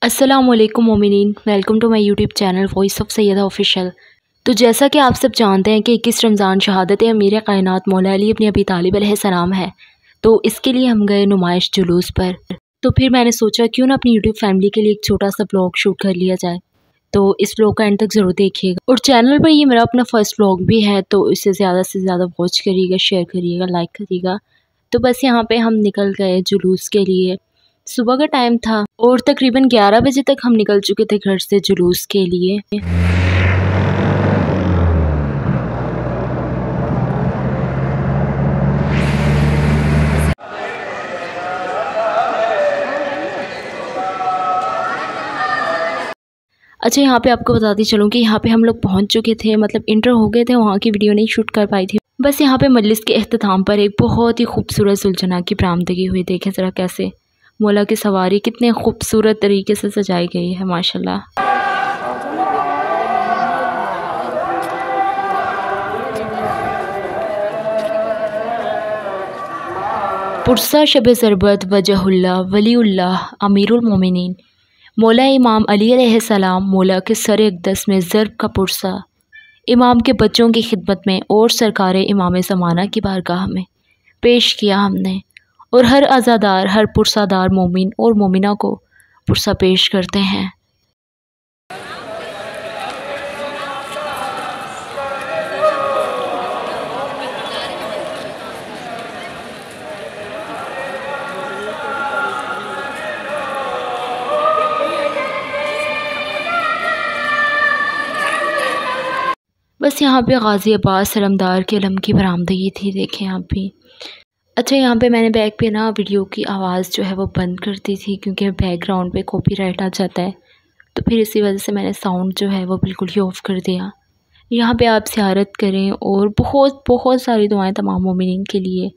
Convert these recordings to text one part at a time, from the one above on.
अस्सलामुअलैकुम मोमिनीन, welcome to my YouTube channel voice of Syeda official. तो जैसा कि आप सब जानते हैं कि 21 रमज़ान शहादत अमीर कायनात मौला अली इब्न अबी तालिब अलैहिस्सलाम है। तो इसके लिए हम गए नुमाइश जुलूस पर। तो फिर मैंने सोचा क्यों ना अपनी यूट्यूब फैमिली के लिए एक छोटा सा ब्लॉग शूट कर लिया जाए। तो इस ब्लॉग का एंड तक ज़रूर देखिएगा। और चैनल पर ये मेरा अपना फ़र्स्ट ब्लॉग भी है, तो इसे ज़्यादा से ज़्यादा वॉच करिएगा, शेयर करिएगा, लाइक करिएगा। तो बस यहाँ पे हम निकल गए जुलूस के लिए। सुबह का टाइम था और तकरीबन 11 बजे तक हम निकल चुके थे घर से जुलूस के लिए। अच्छा, यहाँ पे आपको बताती चलूँ कि यहाँ पे हम लोग पहुँच चुके थे, मतलब इंटर हो गए थे, वहाँ की वीडियो नहीं शूट कर पाई थी। बस यहाँ पे मजलिस के अख्ताम पर एक बहुत ही खूबसूरत सुलझना की बरामदगी हुई। देखें ज़रा कैसे मौला की सवारी कितने खूबसूरत तरीके से सजाई गई है माशाल्लाह। पुरसा शब ज़रबत वजहुल्लाह वलीउल्लाह अमीरुल मोमिनीन मौला इमाम अली अलैहिस्सलाम मौला के सर अक़दस में ज़र्ब का पुरसा इमाम के बच्चों की खिदमत में और सरकार इमाम ज़माना की बारगाह में पेश किया हमने। और हर आज़ादार, हर पुरसादार मोमिन और मोमिना को पुरसा पेश करते हैं। बस यहाँ पे गाज़ी अब्बास सलमदार के अलम की बरामदगी थी, देखें आप भी। अच्छा, यहाँ पे मैंने बैक पे ना वीडियो की आवाज़ जो है वो बंद कर दी थी, क्योंकि बैकग्राउंड पे कॉपीराइट आ जाता है। तो फिर इसी वजह से मैंने साउंड जो है वो बिल्कुल ही ऑफ़ कर दिया। यहाँ पे आप ज़ियारत करें और बहुत बहुत सारी दुआएं तमाम मोमिनीन के लिए।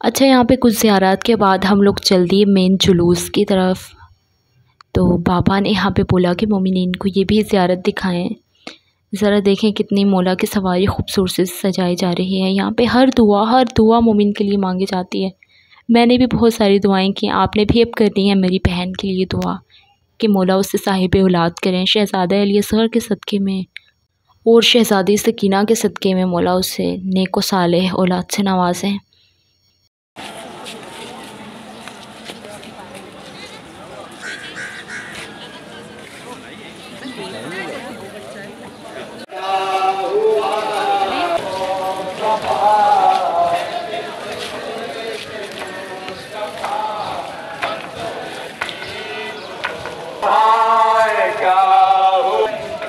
अच्छा, यहाँ पे कुछ ज़ियारत के बाद हम लोग चल दिए मेन जुलूस की तरफ। तो बाबा ने यहाँ पे बोला कि मोमिनीन को ये भी ज़ियारत दिखाएं। ज़रा देखें कितनी मौला की सवारी खूबसूरत से सजाई जा रही है। यहाँ पे हर दुआ मोमिन के लिए मांगी जाती है। मैंने भी बहुत सारी दुआएं की, आपने भी अब करनी है मेरी बहन के लिए दुआ कि मौला उससे साहिब औलाद करें, शहज़ादा अली असग़र के सदक़े में और शहज़ादी सकीना के सदक़े में मौला उसे नेक व सालेह औलाद से नवाजें।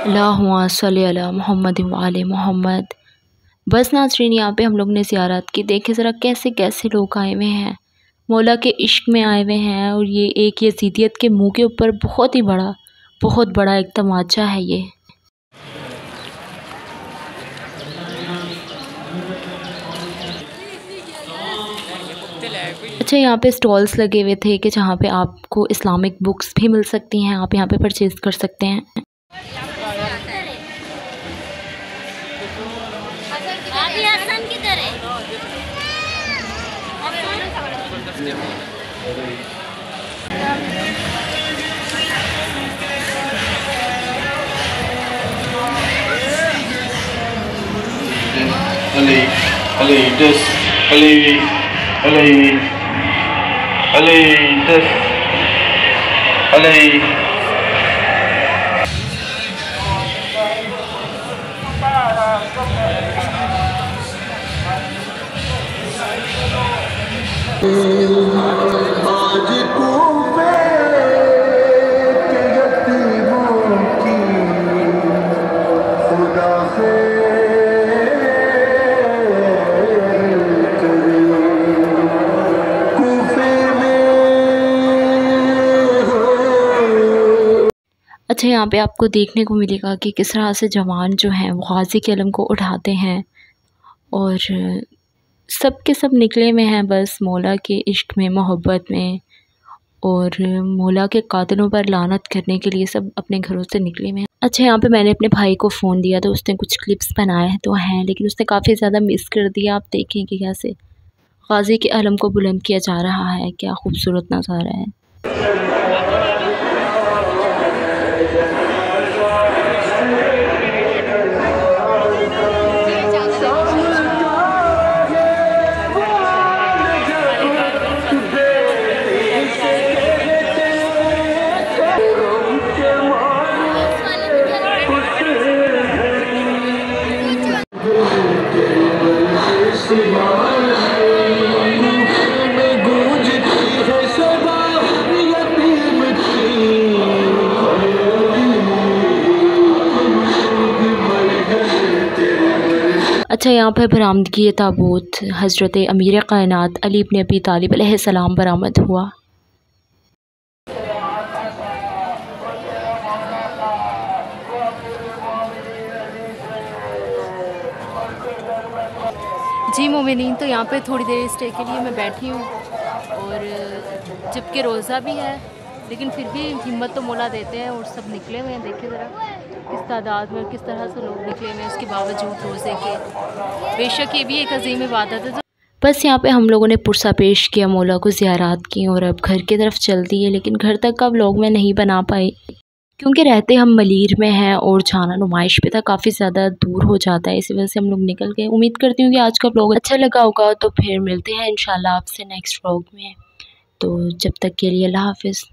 अल्लाहुम्मा सल्ली अला मुहम्मद व आले मोहम्मद। बस नाज़रीन, यहाँ पे हम लोग ने ज़ियारत की। देखे ज़रा कैसे कैसे लोग आए हुए हैं, मौला के इश्क में आए हुए हैं। और ये एक यज़ीदियत के मुँह के ऊपर बहुत बड़ा एक तमाचा है ये। अच्छा, यहाँ पे स्टॉल्स लगे हुए थे कि जहाँ पे आपको इस्लामिक बुक्स भी मिल सकती हैं, आप यहाँ पे परचेज़ कर सकते हैं। अच्छा, यहाँ पे आपको देखने को मिलेगा कि किस तरह से जवान जो हैं वो गाज़ी के अलम को उठाते हैं और सब के सब निकले में हैं बस मौला के इश्क में, मोहब्बत में और मौला के कातिलों पर लानत करने के लिए सब अपने घरों से निकले में हैं। अच्छा, यहाँ पे मैंने अपने भाई को फ़ोन दिया तो उसने कुछ क्लिप्स बनाए हैं तो हैं, लेकिन उसने काफ़ी ज़्यादा मिस कर दिया। आप देखें कि कैसे गाजी के अलम को बुलंद किया जा रहा है। क्या खूबसूरत नज़ारा है। अच्छा, यहाँ पर बरामदगी ताबूत हज़रत अमीर कायनात अली इब्न अबी तालिब अलैहिस्सलाम बरामद हुआ। जी मोमिनीन, तो यहाँ पे थोड़ी देर स्टे के लिए मैं बैठी हूँ और जबकि रोज़ा भी है लेकिन फिर भी हिम्मत तो मौला देते हैं और सब निकले हुए हैं। देखिए ज़रा किस तादाद में किस तरह से लोग निकले हुए हैं उसके बावजूद रोज़े के। बेशक ये भी एक अजीम इबादत है। बस यहाँ पे हम लोगों ने पुरसा पेश किया, मौला को ज़ियारत की और अब घर की तरफ चलती है। लेकिन घर तक का व्लॉग मैं नहीं बना पाई क्योंकि रहते हम मलीर में हैं और जाना नुमाइश पे था, काफ़ी ज़्यादा दूर हो जाता है, इसी वजह से हम लोग निकल गए। उम्मीद करती हूँ कि आज का व्लॉग अच्छा लगा होगा। तो फिर मिलते हैं इंशाल्लाह आपसे नेक्स्ट व्लॉग में। तो जब तक के लिए अल्लाह हाफ़िज़।